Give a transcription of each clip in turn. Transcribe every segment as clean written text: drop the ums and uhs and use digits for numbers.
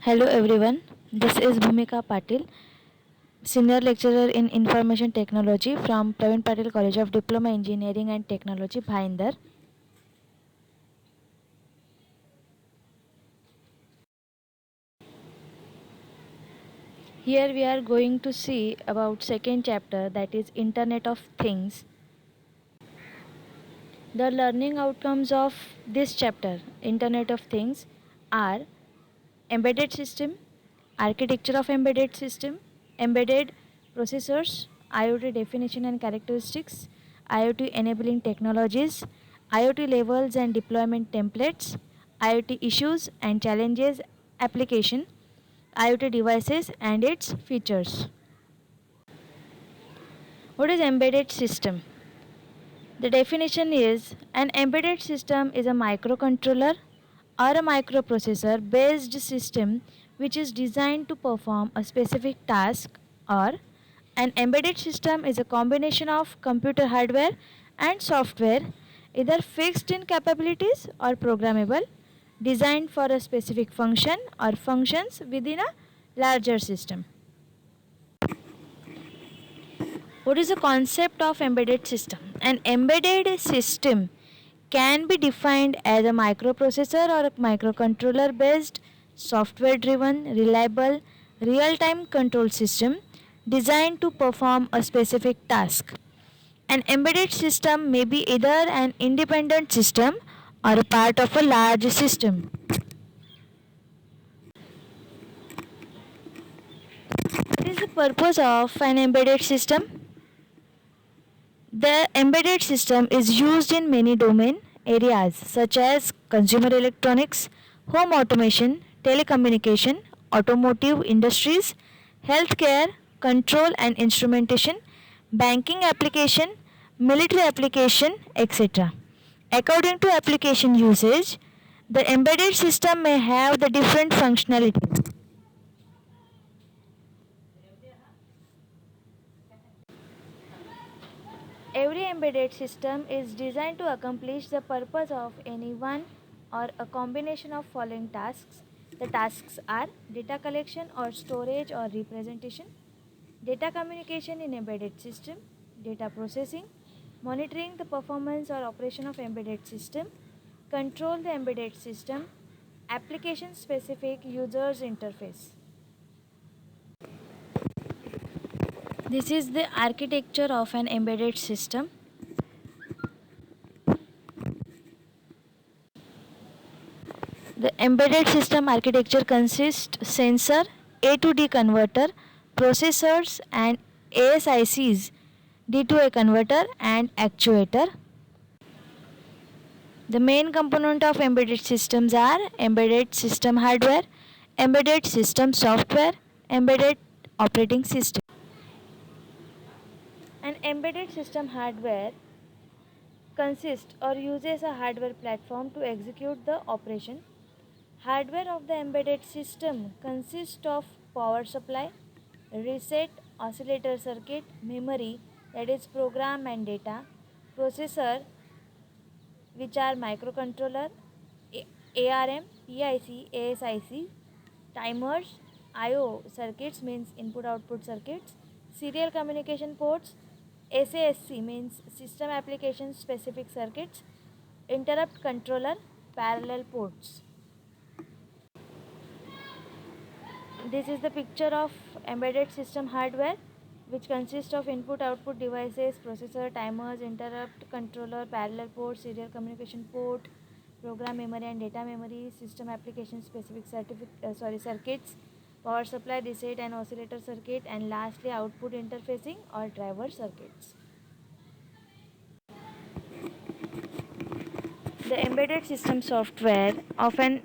Hello everyone, this is Bhumika Patil, Senior Lecturer in Information Technology from Praveen Patil College of Diploma Engineering and Technology, Bhayandar. Here we are going to see about second chapter, that is Internet of Things. The learning outcomes of this chapter, Internet of Things, are embedded system, architecture of embedded system, embedded processors, IoT definition and characteristics, IoT enabling technologies, IoT levels and deployment templates, IoT issues and challenges application, IoT devices and its features. What is embedded system? The definition is an embedded system is a microcontroller or a microprocessor based system which is designed to perform a specific task, or an embedded system is a combination of computer hardware and software, either fixed in capabilities or programmable, designed for a specific function or functions within a larger system. What is the concept of embedded system? An embedded system can be defined as a microprocessor or a microcontroller based, software driven, reliable, real time control system designed to perform a specific task. An embedded system may be either an independent system or a part of a large system. What is the purpose of an embedded system? The embedded system is used in many domain areas such as consumer electronics, home automation, telecommunication, automotive industries, healthcare, control and instrumentation, banking application, military application, etc. According to application usage, the embedded system may have the different functionalities. Every embedded system is designed to accomplish the purpose of any one or a combination of following tasks. The tasks are data collection or storage or representation, data communication in embedded system, data processing, monitoring the performance or operation of embedded system, control the embedded system, application specific users interface. This is the architecture of an embedded system. The embedded system architecture consists sensor, A to D converter, processors and ASICs, D to A converter and actuator. The main component of embedded systems are embedded system hardware, embedded system software, embedded operating system. An embedded system hardware consists or uses a hardware platform to execute the operation. Hardware of the embedded system consists of power supply, reset, oscillator circuit, memory, that is program and data, processor, which are microcontroller, ARM, PIC, ASIC, timers, IO circuits means input output circuits, serial communication ports, SASC means system application specific circuits, interrupt controller, parallel ports. This is the picture of embedded system hardware, which consists of input output devices, processor, timers, interrupt controller, parallel port, serial communication port, program memory and data memory, system application specific circuits, power supply, reset and oscillator circuit, and lastly output interfacing or driver circuits. The embedded system software of an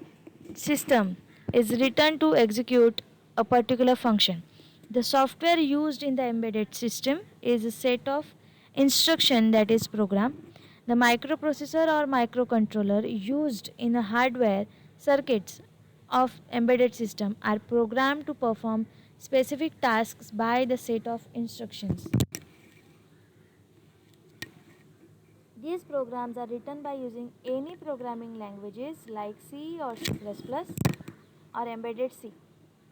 system is written to execute a particular function. The software used in the embedded system is a set of instruction, that is program. The microprocessor or microcontroller used in the hardware circuits of embedded system are programmed to perform specific tasks by the set of instructions. These programs are written by using any programming languages like C or C++ or embedded C.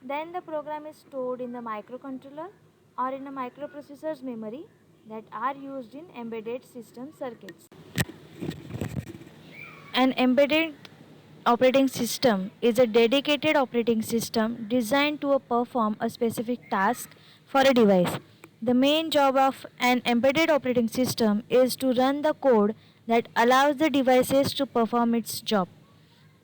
Then the program is stored in the microcontroller or in a microprocessor's memory that are used in embedded system circuits. An embedded operating system is a dedicated operating system designed to perform a specific task for a device. The main job of an embedded operating system is to run the code that allows the devices to perform its job.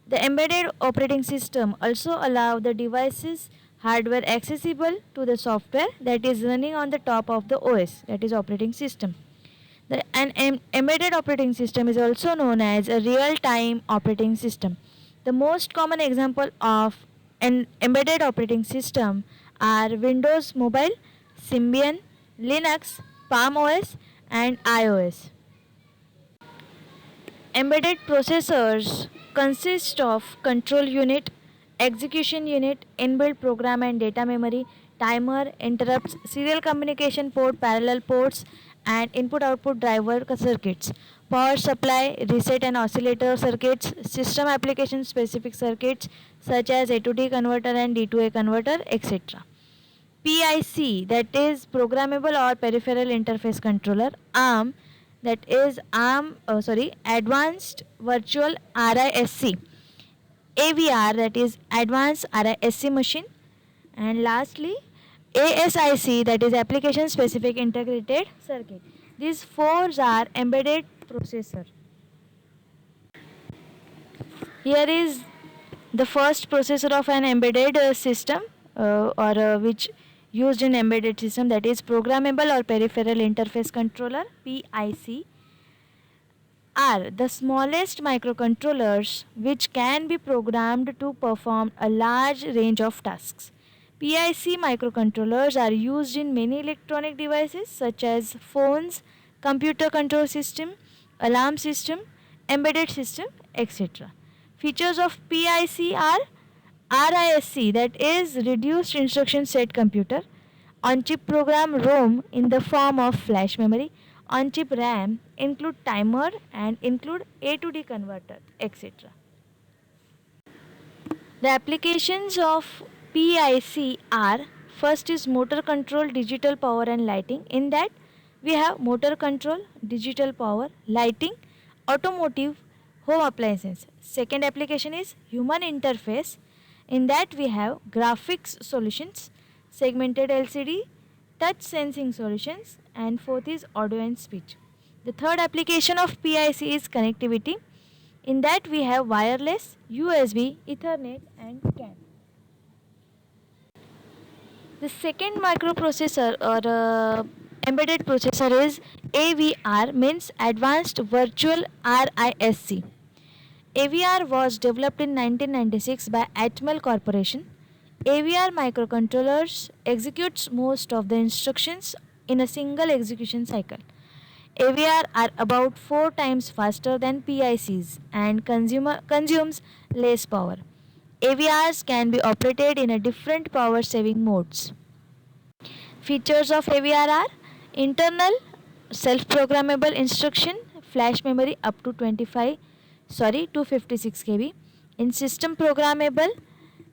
The embedded operating system also allows the device's hardware accessible to the software that is running on the top of the OS, that is operating system. An embedded operating system is also known as a real-time operating system. The most common example of an embedded operating system are Windows Mobile, Symbian, Linux, Palm OS, and iOS. Embedded processors consist of control unit, execution unit, inbuilt program and data memory, timer, interrupts, serial communication port, parallel ports, and input-output driver circuits, power supply, reset and oscillator circuits, system application specific circuits such as A to D converter and D to A converter, etc. PIC, that is programmable or peripheral interface controller. ARM, that is advanced virtual RISC. AVR, that is advanced RISC machine. And lastly, ASIC, that is application specific integrated circuit. These four are embedded processor. Here is the first processor of an embedded system or which used in embedded system, that is programmable or peripheral interface controller, PIC, are the smallest microcontrollers which can be programmed to perform a large range of tasks. PIC microcontrollers are used in many electronic devices such as phones, computer control system, alarm system, embedded system, etc. Features of PIC are RISC, that is reduced instruction set computer, on-chip program ROM in the form of flash memory, on-chip RAM include timer and include A to D converter, etc. The applications of PIC are: first is motor control, digital power and lighting. In that we have motor control, digital power, lighting, automotive, home appliances. Second application is human interface. In that we have graphics solutions, segmented LCD, touch sensing solutions, and fourth is audio and speech. The third application of PIC is connectivity. In that we have wireless, USB, Ethernet and CAN. The second microprocessor or embedded processor is AVR, means Advanced Virtual RISC. AVR was developed in 1996 by Atmel Corporation. AVR microcontrollers executes most of the instructions in a single execution cycle. AVR are about 4 times faster than PICs and consumes less power. AVRs can be operated in a different power saving modes. Features of AVR are internal self programmable instruction, flash memory up to 256 KB, in system programmable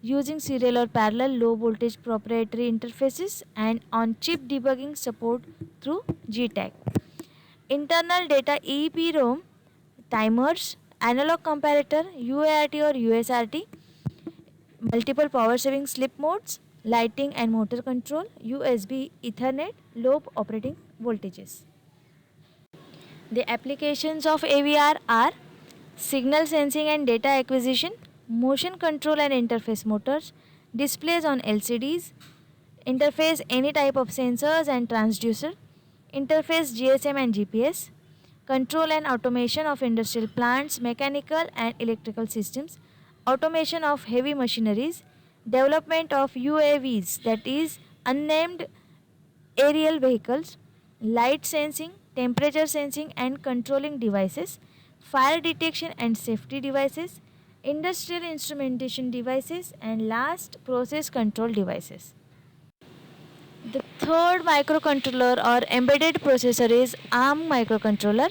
using serial or parallel low voltage proprietary interfaces, and on chip debugging support through GTAG. Internal data EEPROM, timers, analog comparator, UART or USRT, multiple power saving sleep modes, lighting and motor control, USB, Ethernet, low operating voltages. The applications of AVR are signal sensing and data acquisition, motion control and interface motors, displays on LCDs, interface any type of sensors and transducer, interface GSM and GPS, control and automation of industrial plants, mechanical and electrical systems, automation of heavy machineries, development of UAVs, that is unmanned aerial vehicles, light sensing, temperature sensing and controlling devices, fire detection and safety devices, industrial instrumentation devices, and last, process control devices. The third microcontroller or embedded processor is ARM microcontroller.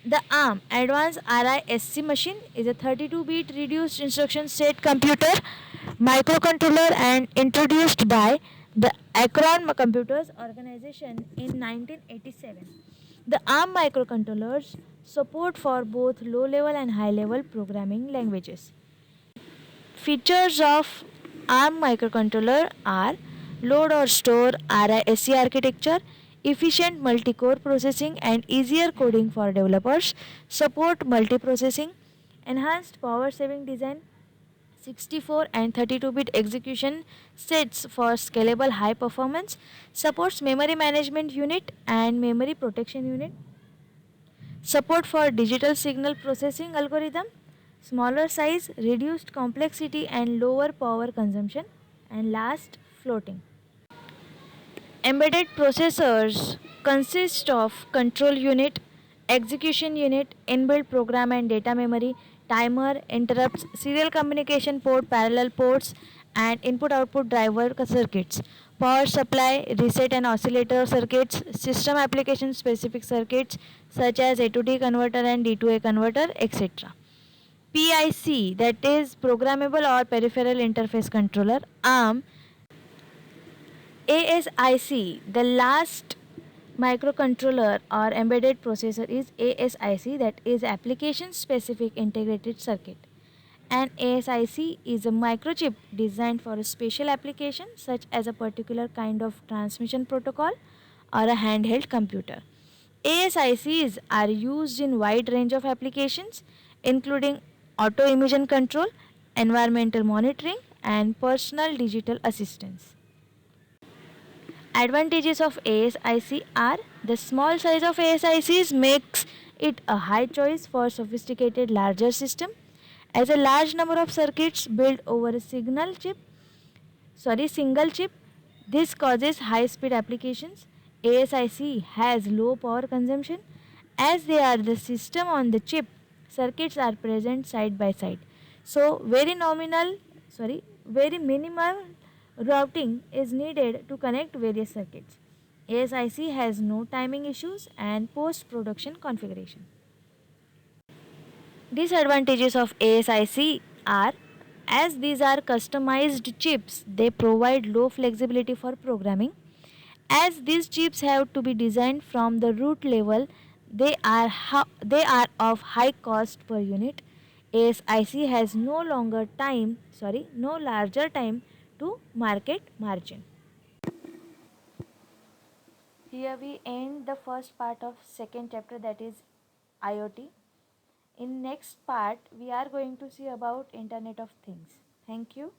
The ARM Advanced RISC machine is a 32-bit reduced instruction set computer microcontroller and introduced by the Akron Computers Organization in 1987. The ARM microcontrollers support for both low-level and high-level programming languages. Features of ARM microcontroller are load or store RISC architecture, efficient multi-core processing and easier coding for developers, support multiprocessing, enhanced power-saving design, 64 and 32-bit execution sets for scalable high performance, supports memory management unit and memory protection unit, support for digital signal processing algorithm, smaller size, reduced complexity and lower power consumption, and last, floating. Embedded processors consist of control unit, execution unit, inbuilt program and data memory, timer, interrupts, serial communication port, parallel ports, and input-output driver circuits, power supply, reset and oscillator circuits, system application specific circuits such as A to D converter and D to A converter, etc. PIC, that is programmable or peripheral interface controller, ARM. ASIC, the last microcontroller or embedded processor is ASIC, that is application specific integrated circuit. And ASIC is a microchip designed for a special application such as a particular kind of transmission protocol or a handheld computer. ASICs are used in wide range of applications including auto emission control, environmental monitoring and personal digital assistance. Advantages of ASIC are the small size of ASICs makes it a high choice for sophisticated larger system. As a large number of circuits built over a single chip, this causes high speed applications. ASIC has low power consumption as they are the system on the chip. Circuits are present side by side. So very minimal routing is needed to connect various circuits. ASIC has no timing issues and post production configuration. Disadvantages of ASIC are, as these are customized chips, they provide low flexibility for programming. As these chips have to be designed from the root level, they are of high cost per unit. ASIC has no larger time to market margin. Here we end the first part of second chapter, that is IoT. In next part we are going to see about Internet of Things. Thank you.